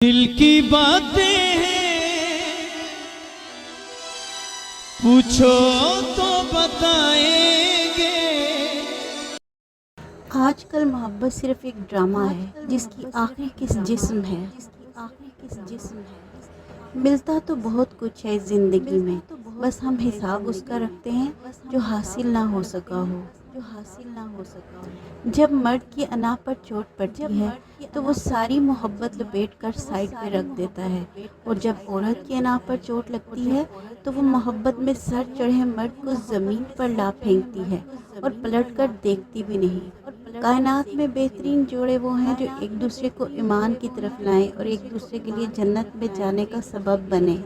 दिल की बातें हैं, पूछो तो बताएंगे। आजकल मोहब्बत सिर्फ एक ड्रामा है जिसकी आखिरी किस जिस्म है। मिलता तो बहुत कुछ है इस ज़िंदगी में, बस हम हिसाब उसका रखते हैं जो हासिल ना हो सका हो। जब मर्द की अना पर चोट पड़ती है तो वो सारी मोहब्बत लपेट कर साइड पे रख देता है, और जब औरत की अना पर चोट लगती है तो वो मोहब्बत में सर चढ़े मर्द को ज़मीन पर ला फेंकती है और पलट कर देखती भी नहीं। कायनात में बेहतरीन जोड़े वो हैं जो एक दूसरे को ईमान की तरफ लाएं और एक दूसरे के लिए जन्नत में जाने का सबब बने।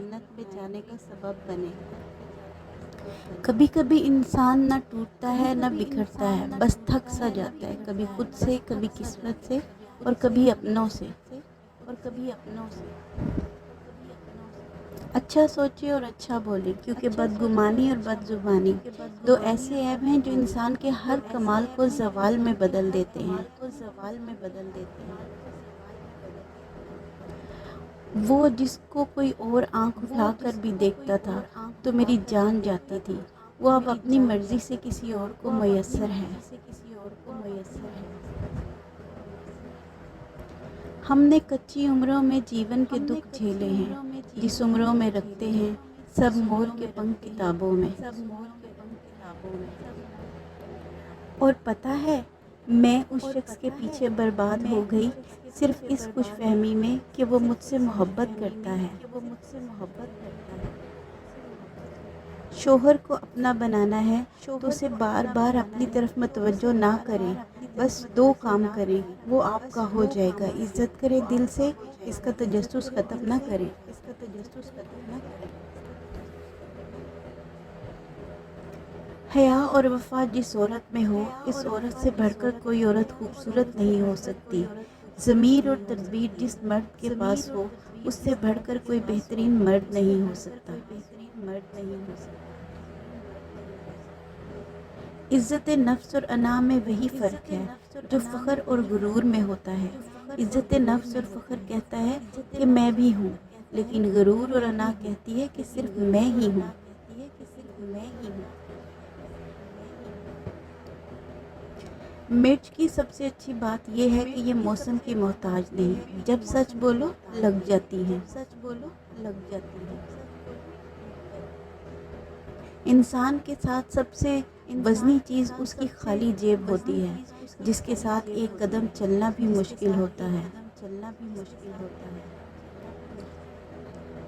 कभी कभी इंसान ना टूटता है ना बिखरता है, बस थक सा जाता है, कभी खुद से, कभी किस्मत से, और कभी अपनों से। अच्छा सोचे और अच्छा बोले, क्योंकि बदगुमानी और बदजुबानी दो ऐसे ऐब हैं जो इंसान के हर कमाल को ज़वाल में बदल देते हैं। वो जिसको कोई और आंख उठाकर भी देखता था तो मेरी जान जाती थी, वो अब अपनी मर्जी से किसी और को मयस्सर है। हमने कच्ची उम्रों में जीवन के दुख झेले हैं, जिस उम्रों में रखते हैं सब मोर के पंख किताबों में। और पता है, मैं उस शख्स के पीछे बर्बाद हो गई सिर्फ इस खुशफहमी में कि वो मुझसे मोहब्बत करता है। शोहर को अपना बनाना है तो उसे बार बार अपनी तरफ मतवज्जो ना करें, बस दो काम करें, वो आपका हो जाएगा। इज्जत करे दिल से, इसका तजस्सुस ख़त्म ना करें। हया और वफा जिस औरत में हो, इस औरत से बढ़कर कोई औरत खूबसूरत नहीं हो सकती। ज़मीर और तदबीर जिस मर्द के पास हो, उससे बढ़कर कोई बेहतरीन मर्द नहीं हो सकता। इज़्ज़त नफ्स और अना में वही फ़र्क है जो फ़ख्र और गुरूर में होता है। इज़्ज़त नफ्स और फ़ख्र कहता है कि मैं भी हूँ, लेकिन गुरूर और अना कहती है कि सिर्फ मैं ही हूँ। मिर्च की सबसे अच्छी बात यह है कि ये मौसम की मोहताज नहीं, जब सच बोलो लग जाती है। इंसान के साथ सबसे वज़नी चीज़ उसकी खाली जेब होती है, जिसके साथ एक कदम चलना भी मुश्किल होता है।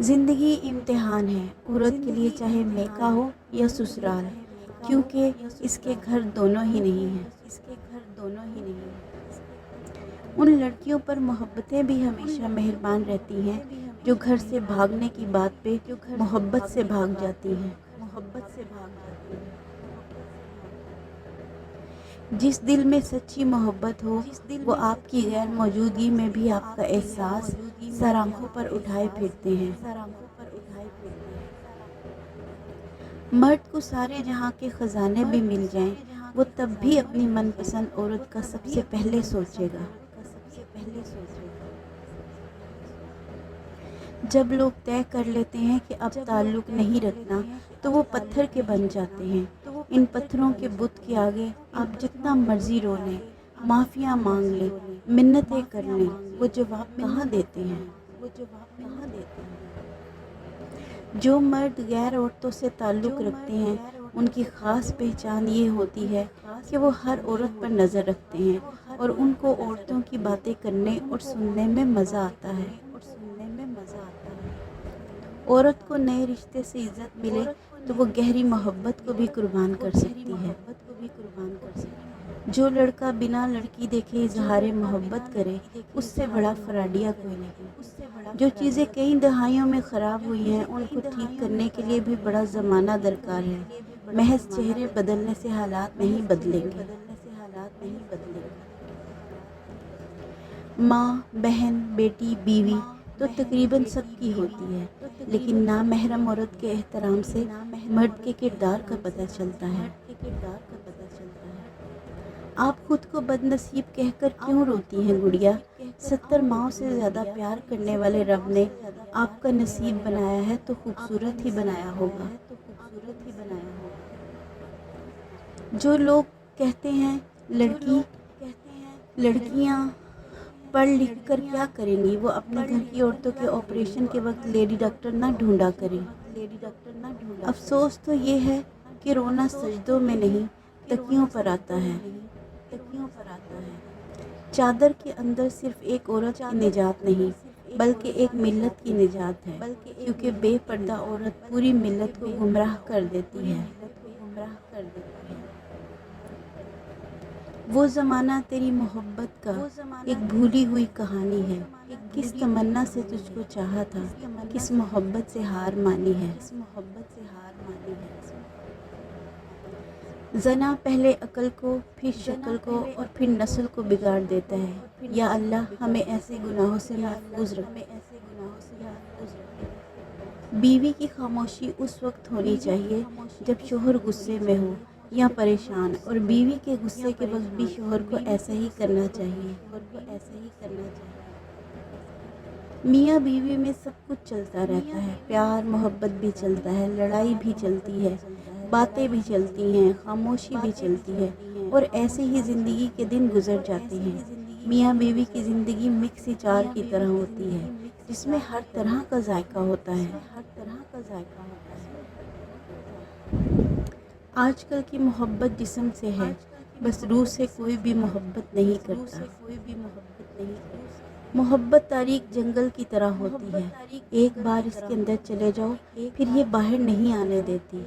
ज़िंदगी इम्तिहान है औरत के लिए, चाहे मेका हो या ससुराल, क्योंकि इसके घर दोनों ही नहीं हैं। उन लड़कियों पर मोहब्बतें भी हमेशा मेहरबान रहती हैं जो घर से भागने की बात पे मोहब्बत से भाग जाती हैं। जिस दिल में सच्ची मोहब्बत हो, वो आपकी गैर मौजूदगी में भी आपका एहसास सर आंखों पर उठाए फिरते हैं। मर्द को सारे जहां के खजाने भी मिल जाएं, वो तब भी अपनी मनपसंद औरत का सबसे पहले सोचेगा। जब लोग तय कर लेते हैं कि अब ताल्लुक़ नहीं रखना, तो वो पत्थर के बन जाते हैं। इन पत्थरों के बुत के आगे आप जितना मर्जी रो लें, माफ़िया मांग लें, मिन्नतें कर लें, वो जवाब कहाँ देते हैं। जो मर्द गैर औरतों से ताल्लुक़ रखते हैं, उनकी ख़ास पहचान ये होती है कि वो हर औरत पर नज़र रखते हैं और उनको औरतों की बातें करने और सुनने में मज़ा आता है। औरत को नए रिश्ते से इज़्ज़त मिले तो वो गहरी मोहब्बत को भी कुर्बान कर सकती है। जो लड़का बिना लड़की देखे इजहार मोहब्बत करे, उससे बड़ा फराडिया कोई नहीं। जो चीज़ें कई दहाइयों में ख़राब हुई हैं, उनको ठीक करने के लिए भी बड़ा ज़माना दरकार है। महज चेहरे बदलने से हालात नहीं बदलेंगे। माँ, बहन, बेटी, बीवी तो तकरीबन सबकी होती है, लेकिन नामहरम औरत के एहतराम से मर्द के किरदार का पता चलता है। आप खुद को बदनसीब कहकर क्यों रोती हैं गुड़िया? 70 ماؤں سے زیادہ پیار کرنے والے رب نے آپ کا نصیب بنایا ہے تو خوبصورت ہی بنایا ہوگا۔ جو لوگ کہتے ہیں لڑکیاں پڑھ لکھ کر کیا کریں گی، وہ اپنے گھر کی عورتوں کے آپریشن کے وقت لیڈی ڈاکٹر نہ ڈھونڈا کریں۔ افسوس تو یہ ہے کہ رونا سجدوں میں نہیں تکیوں پر آتا ہے۔ چادر کے اندر صرف ایک عورت کی نجات نہیں بلکہ ایک ملت کی نجات ہے، کیونکہ بے پردہ عورت پوری ملت کو گمراہ کر دیتی ہے۔ وہ زمانہ تیری محبت کا ایک بھولی ہوئی کہانی ہے، کس تمنا سے تجھ کو چاہا تھا، کس محبت سے ہار مانی ہے۔ زنا پہلے عقل کو، پھر شکل کو اور پھر نسل کو بگاڑ دیتا ہے۔ یا اللہ ہمیں ایسے گناہوں سے محفوظ رکھ۔ بیوی کی خاموشی اس وقت ہونی چاہیے جب شوہر غصے میں ہو یا پریشان، اور بیوی کے غصے کے وقت بھی شوہر کو ایسا ہی کرنا چاہیے۔ میاں بیوی میں سب کچھ چلتا رہتا ہے، پیار محبت بھی چلتا ہے، لڑائی بھی چلتی ہے، باتیں بھی چلتی ہیں، خاموشی بھی چلتی ہے، اور ایسے ہی زندگی کے دن گزر جاتے ہیں۔ میاں بیوی کی زندگی مکسی چار کی طرح ہوتی ہے جس میں ہر طرح کا ذائقہ ہوتا ہے۔ آج کل کی محبت جسم سے ہے، بس روح سے کوئی بھی محبت نہیں کرتا۔ محبت تاریک جنگل کی طرح ہوتی ہے، ایک بار اس کے اندر چلے جاؤ پھر یہ باہر نہیں آنے دیتی۔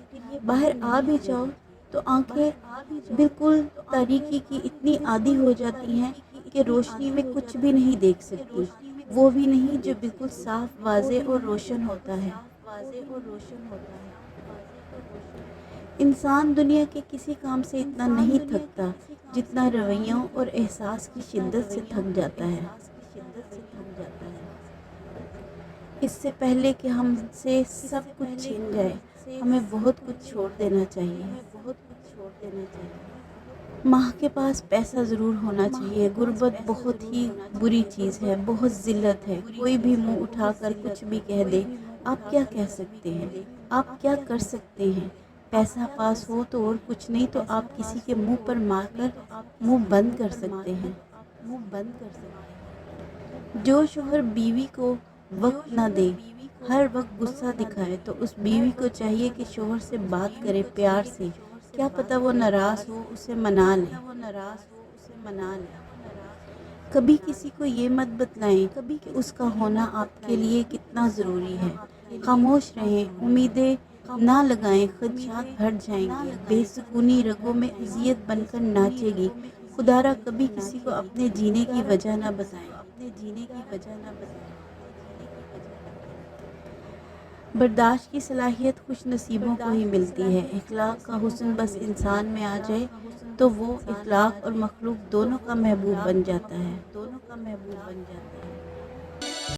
باہر آ بھی جاؤ تو آنکھیں بالکل تاریکی کی اتنی عادی ہو جاتی ہیں کہ روشنی میں کچھ بھی نہیں دیکھ سکتی، وہ بھی نہیں جو بالکل صاف، واضح اور روشن ہوتا ہے۔ انسان دنیا کے کسی کام سے اتنا نہیں تھکتا جتنا رویوں اور احساس کی شدت سے تھک جاتا ہے۔ اس سے پہلے کہ ہم سے سب کچھ چھین جائے، ہمیں بہت کچھ چھوڑ دینا چاہیے۔ ماں کے پاس پیسہ ضرور ہونا چاہیے۔ غربت بہت ہی بری چیز ہے، بہت ذلت ہے۔ کوئی بھی منہ اٹھا کر کچھ بھی کہہ دے، آپ کیا کہہ سکتے ہیں، آپ کیا کر سکتے ہیں؟ پیسہ پاس ہو تو اور کچھ نہیں تو آپ کسی کے منہ پر مار کر منہ بند کر سکتے ہیں۔ جو شوہر بیوی کو وقت نہ دے، ہر وقت غصہ دکھائے، تو اس بیوی کو چاہیے کہ شوہر سے بات کرے پیار سے، کیا پتہ وہ ناراض ہو، اسے منا لے۔ کبھی کسی کو یہ مت بتلائیں کہ اس کا ہونا آپ کے لیے کتنا ضروری ہے۔ خاموش رہیں، امیدیں نہ لگائیں، خدشات بڑھ جائیں گے، بے سکونی رگوں میں اذیت بن کر ناچے گی۔ خدارا کبھی کسی کو اپنے جینے کی وجہ نہ بتائیں۔ برداشت کی صلاحیت خوش نصیبوں کو ہی ملتی ہے۔ اخلاق کا حسن بس انسان میں آ جائے تو وہ اخلاق اور مخلوق دونوں کا محبوب بن جاتا ہے۔